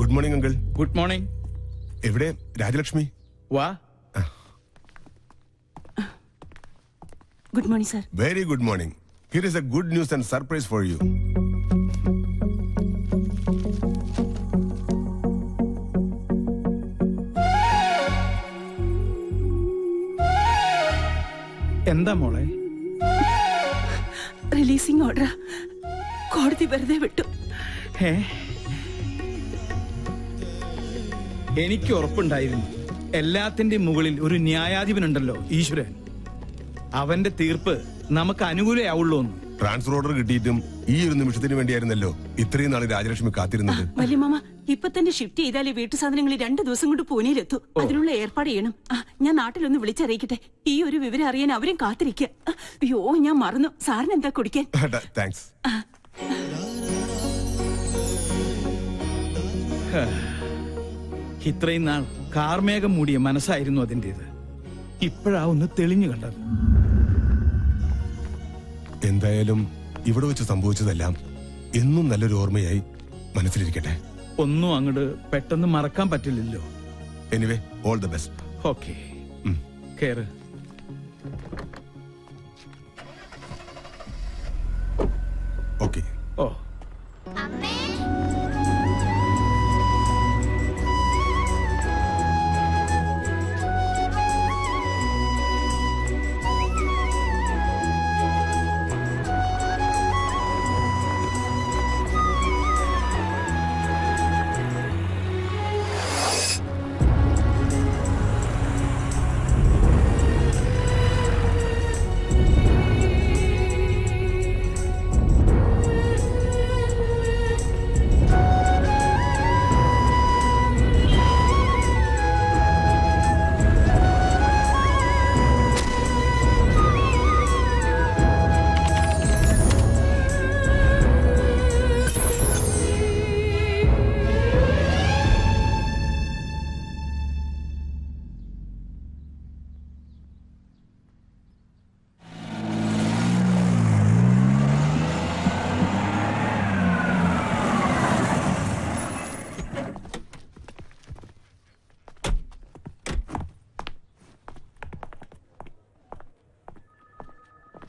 Good morning uncle. Good morning. എവിടെ രാജലക്ഷ്മി? വാ. Good morning sir. Very good morning. Here is A good news and surprise for you. എന്താ മോളെ? Releasing order കോടതി വെറുതെ വിട്ടു. എനിക്ക് ഉറപ്പുണ്ടായിരുന്നു, എല്ലാത്തിന്റെയും മുകളിൽ ഒരു ന്യായാധിപനുണ്ടല്ലോ, ഈശ്വരൻ. അവന്റെ തീർപ്പ് നമുക്ക് അനുകൂലമാവുള്ളൂ. ട്രാൻസ്ഫർ ഓർഡർ കിട്ടിയിട്ടും ഈ ഒരു നിമിഷത്തിന് വേണ്ടിയായിരുന്നല്ലോ ഇത്രയും നാള് രാജലക്ഷ്മി കാത്തിരുന്നത്. വല്യമാമ, ഇപ്പൊ തന്നെ ഷിഫ്റ്റ് ചെയ്താലേ വീട്ടു സാധനങ്ങൾ 2 ദിവസം കൊണ്ട് പൂനെയിലെത്തു. അതിനുള്ള ഏർപ്പാട് ചെയ്യണം. ഞാൻ നാട്ടിലൊന്ന് വിളിച്ചറിയിക്കട്ടെ. ഈ ഒരു വിവരം അറിയാൻ അവരും കാത്തിരിക്കുക. അയ്യോ, ഞാൻ മറന്നു. സാറിന് എന്താ കുടിക്കാൻ? താങ്ക്സ്. ഇത്രയും നാൾ കാർമേഘം മൂടിയ മനസ്സായിരുന്നു അതിൻ്റെത്. ഇപ്പോഴാ ഒന്ന് തെളിഞ്ഞു കണ്ടത്. എന്തായാലും ഇവിടെ വെച്ച് സംഭവിച്ചതെല്ലാം എന്നും നല്ലൊരു ഓർമ്മയായി മനസ്സിലിരിക്കട്ടെ. ഒന്നും അങ്ങോട്ട് പെട്ടെന്ന് മറക്കാൻ പറ്റില്ലല്ലോ. Anyway, all the best. Okay, കേറ്. Okay. Oh,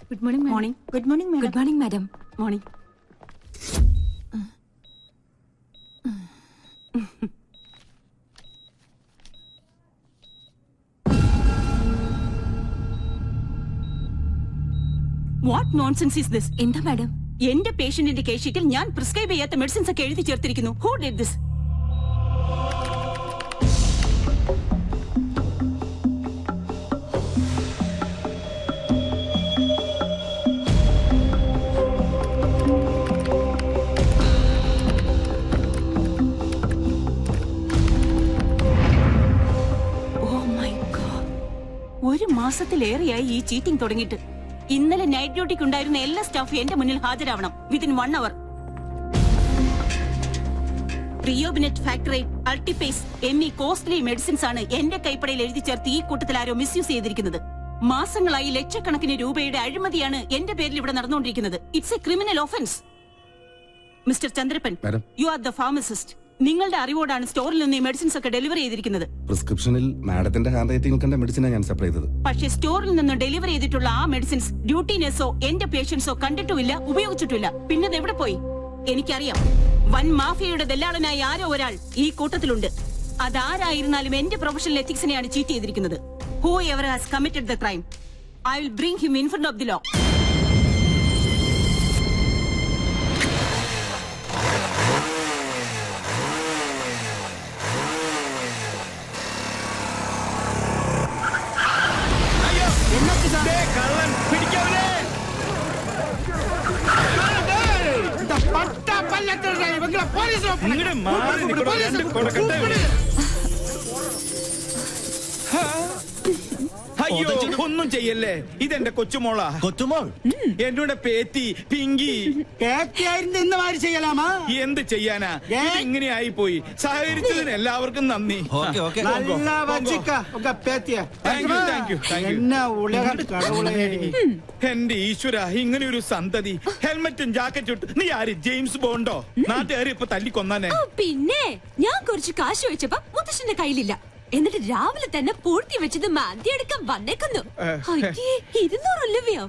good morning. Morning. Good morning. Good morning madam. Morning. What nonsense is this? എന്താ മാഡം? എന്റെ പേഷ്യന്റിന്റെ കേസ് ഷീറ്റിൽ ഞാൻ പ്രിസ്ക്രൈബ് ചെയ്യാത്ത മെഡിസിൻസ് ഒക്കെ എഴുതി ചേർത്തിരിക്കുന്നു. Who did this? ഒരു മാസത്തിലേറെയായി ഈ ചീറ്റിംഗ് തുടങ്ങിയിട്ട്. ഇന്നലെ നൈറ്റ് ഡ്യൂട്ടിക്ക് ഉണ്ടായിരുന്ന എല്ലാ സ്റ്റാഫും എന്റെ മുന്നിൽ ഹാജരാവണം വിത്തിൻ 1 hour. പ്രിയോബിനെറ്റ്, ഫാക്ടറേറ്റ്, അൾട്ടിപേസ് എന്നീ കോസ്റ്റ്ലി മെഡിസിൻസ് ആണ് എന്റെ കൈപ്പടയിൽ എഴുതി ചേർത്ത് ഈ കൂട്ടത്തിൽ ആരോ മിസ്യൂസ് ചെയ്തിരിക്കുന്നത്. മാസങ്ങളായി ലക്ഷക്കണക്കിന് രൂപയുടെ അഴിമതിയാണ് എന്റെ പേരിൽ ഇവിടെ നടന്നുകൊണ്ടിരിക്കുന്നത്. It's A criminal offence. Mister Chandrappan, you are the pharmacist. നിങ്ങളുടെ അറിവോടാണ് സ്റ്റോറിൽ നിന്ന് ഈ മെഡിസിൻസ് ഒക്കെ ഡെലിവറി ചെയ്തിരിക്കുന്നത്. പ്രിസ്ക്രിപ്ഷനിൽ മാഡത്തിന്റെ ഹാൻഡ് റൈറ്റിംഗ് കണ്ട മെഡിസിനാണ് ഞാൻ സപ്ലൈ ചെയ്തത്. പക്ഷേ സ്റ്റോറിൽ നിന്ന് ഡെലിവറി ചെയ്തിട്ടുള്ള ആ മെഡിസിൻസ് ഡ്യൂട്ടി നഴ്സോ എന്റെ പേഷ്യൻസോ കണ്ടിട്ടുമില്ല, ഉപയോഗിച്ചിട്ടില്ല. പിന്നെ എവിടെ പോയി? എനിക്കറിയാം, വൻ മാഫിയയുടെ ദല്ലാളനായി ആരോ ഒരാൾ ഈ കൂട്ടത്തിലുണ്ട്. അതാരായിരുന്നാലും എന്റെ പ്രൊഫഷണൽ എത്തിക്സിനെയാണ് ചീറ്റ് ചെയ്തിരിക്കുന്നത്. Whoever has committed the crime, I will bring him in front of the law. അയ്യോ ഒന്നും ചെയ്യല്ലേ, ഇതെന്റെ കൊച്ചുമോളാ. കൊച്ചുമോൾ എന്നോട് പേത്തി പിങ്കി പേത്തിയായിരുന്നു ഇന്ന് മാതിരി ചെയ്യലാമാ. എന്ത് ചെയ്യാനാ, ഇങ്ങനെയായി പോയി. സഹകരിച്ചതിന് എല്ലാവർക്കും നന്ദി. ഓക്കെ ഓക്കെ നല്ല വച്ചിക്ക ഒക്കെ പേത്തിയ. Thank you, thank you, thank you. എന്നാ ഉലക കടവുളേ. എന്റെ ഈശ്വര, ഇങ്ങനെ ഒരു സന്തതി. ഹെൽമെറ്റും ജാക്കറ്റും ഇട്ട് നീ ആര്, ജെയിംസ് ബോണ്ടോ? നാട്ടുകാരെ ഇപ്പൊ തല്ലിക്കൊന്നാനെ. പിന്നെ ഞാൻ കുറച്ച് കാശ് വെച്ചപ്പോ മുത്തശ്ശന്റെ കയ്യിലില്ല. എന്നിട്ട് രാവിലെ തന്നെ പൂർത്തി വെച്ചത് മാന്തിയെടുക്കാൻ വന്നേക്കുന്നു. 200 രൂപയോ?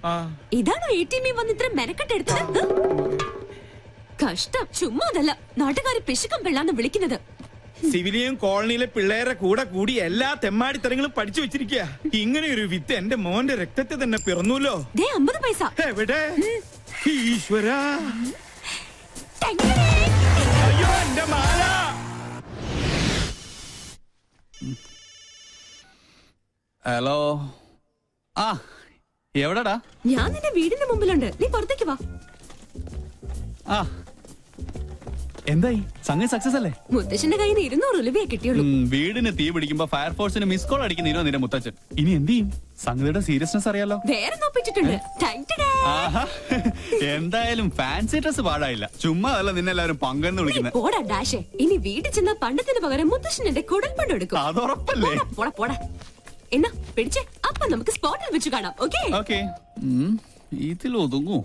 ഇതാണ് ATM വന്ന് ഇത്ര മെനക്കെട്ടെടുത്തത്. കഷ്ടം. ചുമ്മാ അതല്ല, നാട്ടുകാര് പിശുക്കം പെള്ളാന്ന് വിളിക്കുന്നത്. സിവിലിയൻ കോളനിയിലെ പിള്ളേരെ കൂടെ കൂടി എല്ലാ തെമ്മാടിത്തരങ്ങളും പഠിച്ചു വെച്ചിരിക്കുക. ഇങ്ങനെ ഒരു വിത്ത് എന്റെ മോന്റെ രക്തത്തെ തന്നെ പിറന്നൂല്ലോ. 50 പൈസ എവിടെ? ഈശ്വര, എങ്ങനെ? അയ്യോ എന്റെ മാല. ഹലോ, ആ എവിടെടാ? ഞാൻ നിന്റെ വീടിന്റെ മുമ്പിലുണ്ട്, നീ പുറത്തേക്ക് വാ. ആ എന്തായി, സംഗതി സക്സസ് അല്ലേ? മുത്തശ്ശന്റെ കയ്യിൽ നിന്ന് 200 രൂപയെ കിട്ടിയുള്ളൂ. വീടിന് തീ പിടിക്കുമ്പോ ഫയർഫോഴ്സിന് മിസ് കോൾ അടിക്കുന്നതിനോ നിന്റെ മുത്തച്ഛൻ. ഇനി എന്ത് ചെയ്യും? സംഗതിയുടെ സീരിയസ്നെസ് അറിയാലോ. വേറെ നോപ്പിച്ചിട്ടുണ്ട്. ആഹാ, എന്തായാലും ഫാൻസി ഡ്രസ് പാടായില്ല. ചുമ്മാ അല്ല നിന്നെല്ലാവരും പങ്കെന്ന് വിളിക്കുന്നത്. പോടാ ഡാഷേ, ഇനി വീട്ടിൽ ചെന്ന പണ്ടത്തിന് പകരം മുത്തശ്ശൻ എന്റെ കുടൽപ്പണ്ട് എടുക്കും. അതുറപ്പല്ലേ? പോടാ പോടാ. എന്നാ പിടിച്ചേ, അപ്പൊ നമുക്ക് സ്പോട്ടിൽ വെച്ച് കാണാം. ഓക്കേ ഓക്കെ, ഇതിൽ ഒതുങ്ങൂ.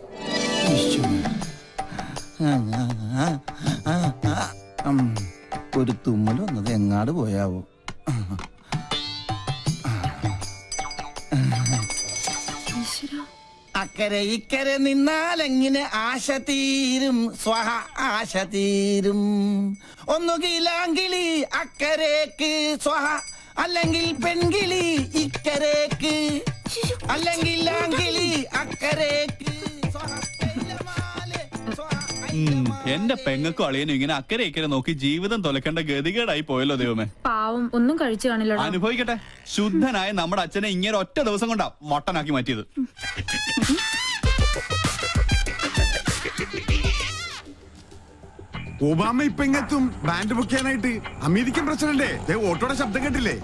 ഒരു തുമ്മൽ വന്നത് എങ്ങാട് പോയാവോ? അക്കരെ ഇക്കരെ നിന്നാൽ എങ്ങനെ ആശ തീരും, സ്വഹ ആശ തീരും. ഒന്നുകിലാങ്കിളി അക്കരേക്ക് സ്വഹ, അല്ലെങ്കിൽ പെൺകിളി ഇക്കരേക്ക്, അല്ലെങ്കിൽ ആങ്കിളി അക്കരേക്ക് സ്വഹ. എന്റെ പെങ്ങക്കും അളിയനും ഇങ്ങനെ അക്കരെ ഇക്കരെ നോക്കി ജീവിതം തൊലക്കേണ്ട ഗതികേടായി പോയല്ലോ ദൈവമേ. പാവം, ഒന്നും കഴിച്ചു കാണില്ല. അനുഭവിക്കട്ടെ. ശുദ്ധനായ നമ്മുടെ അച്ഛനെ ഇങ്ങനെ ഒറ്റ ദിവസം കൊണ്ടാ മൊട്ടനാക്കി മാറ്റിയത്. ഒബാമ ഇപ്പൊ ഇങ്ങെത്തും ബാൻഡ് ബുക്ക് ചെയ്യാനായിട്ട്. അമേരിക്കൻ പ്രസിഡന്റ് ഓട്ടോയുടെ ശബ്ദം കേട്ടില്ലേ?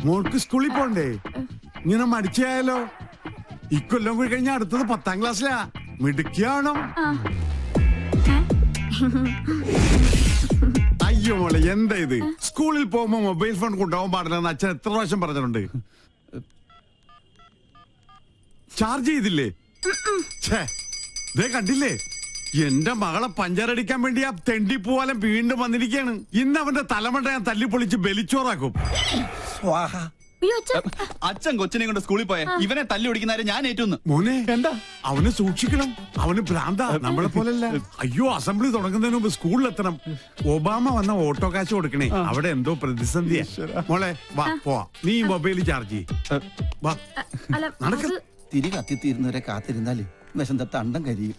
മോൾക്ക് സ്കൂളിൽ പോണ്ടേ? ഇങ്ങനെ മടിച്ചായാലോ? ഇക്കൊല്ലം കൂടി കഴിഞ്ഞാൽ അടുത്തത് 10ാം ക്ലാസ്സിലാ. മിടുക്കിയാണോ? അയ്യോ മോളെ, എന്താ ഇത്? സ്കൂളിൽ പോകുമ്പോ മൊബൈൽ ഫോൺ കൊണ്ടുപോകാൻ പാടില്ലെന്ന് അച്ഛൻ എത്ര പ്രാവശ്യം പറഞ്ഞിട്ടുണ്ട്. ചാർജ് ചെയ്തില്ലേ? കണ്ടില്ലേ, എന്റെ മകളെ പഞ്ചറടിക്കാൻ വേണ്ടി ആ തെണ്ടി പൂവാലം വീണ്ടും വന്നിരിക്കുകയാണ്. ഇന്ന് അവന്റെ തലമണ്ട ഞാൻ തല്ലിപ്പൊളിച്ച് ബലിച്ചോറാക്കും. അച്ഛൻ കൊച്ചിനെ കൊണ്ട് സ്കൂളിൽ പോയ ഇവനെ തല്ലി ഓടിക്കുന്നവരെ ഞാൻ ഏറ്റുന്നു. മോനെ എന്താ? അവനെ സൂക്ഷിക്കണം, അവന് ഭ്രാന്ത, നമ്മളെ പോലല്ല. അയ്യോ, അസംബ്ലി തുടങ്ങുന്നതിന് മുമ്പ് സ്കൂളിലെത്തണം. ഒബാമ വന്ന ഓട്ടോ കാശ് കൊടുക്കണേ, അവിടെ എന്തോ പ്രതിസന്ധിയാ. മോളെ വാ പോവാ, നീ മൊബൈൽ ചാർജ് ചെയ്യ്. വാ നടക്ക. തിരി കത്തിത്തീരുന്നവരെ കാത്തിരുന്നാല് വിശന്ത തണ്ടം കരിയും.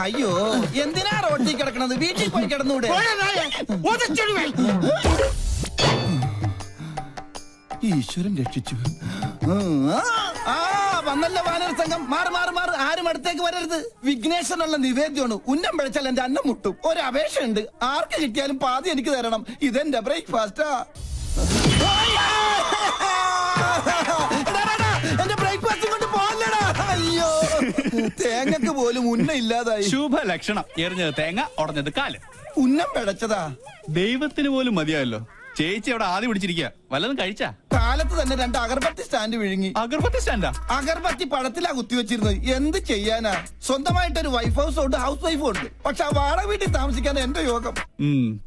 അയ്യോ, എന്തിനാ റോട്ടിൽ കിടക്കണത്? വീട്ടിൽ പോയി കിടന്നൂടെ? ഈശ്വരൻ രക്ഷിച്ചു. വന്നല്ല വാനര സംഘം. മാറി മാറി മാറി, ആരും അടുത്തേക്ക് വരരുത്. വിഘ്നേശ്വരനുള്ള നിവേദ്യമാണ്. ഉന്നം പിഴച്ചാൽ എന്റെ അന്നം മുട്ടും. ഒരു അപേക്ഷയുണ്ട്, ആർക്ക് കിട്ടിയാലും പാതി എനിക്ക് തരണം. ഇതെന്റെ ബ്രേക്ക്ഫാസ്റ്റാ. എന്റെ ബ്രേക്ക്ഫാസ്റ്റ് കൊണ്ട് പോകല്ലടാ. അയ്യോ, തേങ്ങക്ക് പോലും ഉന്നം ഇല്ലാതായി. ശുഭ ലക്ഷണം. എറിഞ്ഞത് തേങ്ങ, ഉടഞ്ഞത് കാല്. ഉന്നം പിഴച്ചതാ. ദൈവത്തിന് പോലും മതിയായല്ലോ. ചേച്ചി അവിടെ ആദ്യം പിടിച്ചിരിക്കുക. വല്ലതും കഴിച്ചാ? കാലത്ത് തന്നെ 2 അഗർബത്തി സ്റ്റാൻഡ് വിഴുങ്ങി. അഗർബത്തി സ്റ്റാൻഡാ? അഗർബത്തി പഴത്തിലാ കുത്തിവെച്ചിരുന്നത്. എന്ത് ചെയ്യാനാ? സ്വന്തമായിട്ടൊരു വൈഫ് ഹൗസ് ഉണ്ട്, ഹൗസ് വൈഫും ഉണ്ട്. പക്ഷെ ആ വാടക വീട്ടിൽ താമസിക്കാൻ എന്റെ യോഗം.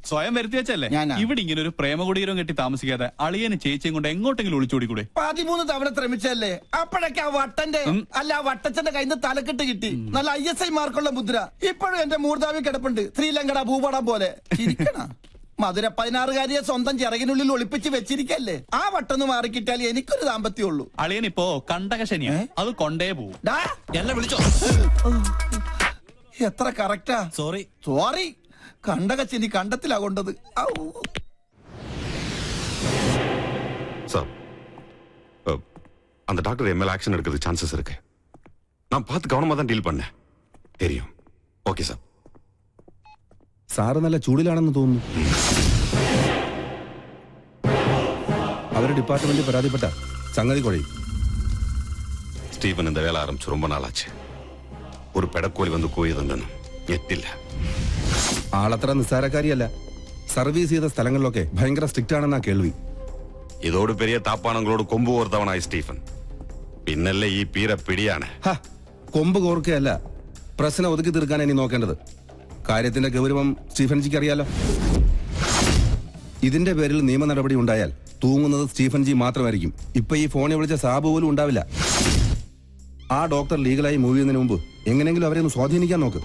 സ്വയം വരുത്തി വെച്ചല്ലേ? ഞാനാ. ഇവിടെ ഇങ്ങനെ ഒരു പ്രേമകുടീരം കെട്ടി താമസിക്കാതെ അളിയന് ചേച്ചിയും കൊണ്ട് എങ്ങോട്ടെങ്കിലും ഒളിച്ചോടിക്കൂടെ? 13 തവണ ശ്രമിച്ചല്ലേ? അപ്പോഴൊക്കെ ആ വട്ടന്റെ അല്ല ആ വട്ടച്ചന്റെ കയ്യിൽ നിന്ന് തലക്കെട്ട് കിട്ടി. നല്ല ISI മാർക്കുള്ള മുദ്ര ഇപ്പോഴും എന്റെ മൂർധാവി കിടപ്പുണ്ട്. ശ്രീലങ്കട ഭൂപടം പോലെ. ചിരിക്കണ മധുര 16കാരിയെ സ്വന്തം ചിറകിനുള്ളിൽ ഒളിപ്പിച്ച് വെച്ചിരിക്കല്ലേ? ആ വട്ടൊന്ന് മാറിക്കിട്ടാൽ എനിക്കൊരു ദാമ്പത്യമുള്ളൂ. അളിയനിപ്പോ കണ്ടകശനിയാ, അത് കൊണ്ടേ പോവും. എന്നെ വിളിച്ചോ? എത്ര കറക്റ്റാ. സോറി. കണ്ടകശനി കണ്ടത്തിലാ കൊണ്ടത്. சார் அந்த டாக்டர் எம்எல் ஆக்ஷன் எடுக்கிறது சான்சஸ் இருக்கு. நான் பார்த்து கவனமா தான் டீல் பண்ணேன். தெரியும். Okay sir. സാറ് നല്ല ചൂടിലാണെന്ന് തോന്നുന്നു. അവരുടെ ഡിപ്പാർട്ട്മെന്റിൽ പരാതിപ്പെട്ട സംഗതി കുഴയും. സ്റ്റീഫൻ இந்த வேலை ஆரம்பிச்சு ரொம்ப நாளாச்சு. ഒരു പെടക്കോലി വന്ന് കൂയതെന്നും ഞെട്ടില്ല. ആളത്ര നിസ്സാരക്കാരിയല്ല. സർവീസ് ചെയ്ത സ്ഥലങ്ങളിലൊക്കെ ഭയങ്കര സ്ട്രിക്റ്റ് ആണെന്നാ കേൾവി. ഇതോട് പെരിയ താപ്പാണങ്ങളോട് കൊമ്പ് കോർത്തവനായി സ്റ്റീഫൻ. പിന്നല്ലേ ഈ പീര പിടിയാണ്. കൊമ്പ് കോർക്കുകയല്ല, പ്രശ്നം ഒതുക്കി തീർക്കാൻ ഇനി നോക്കേണ്ടത്. കാര്യത്തിന്റെ ഗൗരവം സ്റ്റീഫൻജിക്ക് അറിയാലോ. ഇതിന്റെ പേരിൽ നിയമ നടപടി ഉണ്ടായാൽ തൂങ്ങുന്നത് സ്റ്റീഫൻജി മാത്രമായിരിക്കും. ഇപ്പൊ ഈ ഫോണിൽ വിളിച്ച സാബു പോലും ഉണ്ടാവില്ല. ആ ഡോക്ടർ ലീഗലായി മൂവ് ചെയ്യുന്നതിന് മുമ്പ് എങ്ങനെയെങ്കിലും അവരെ ഒന്ന് സ്വാധീനിക്കാൻ നോക്ക്.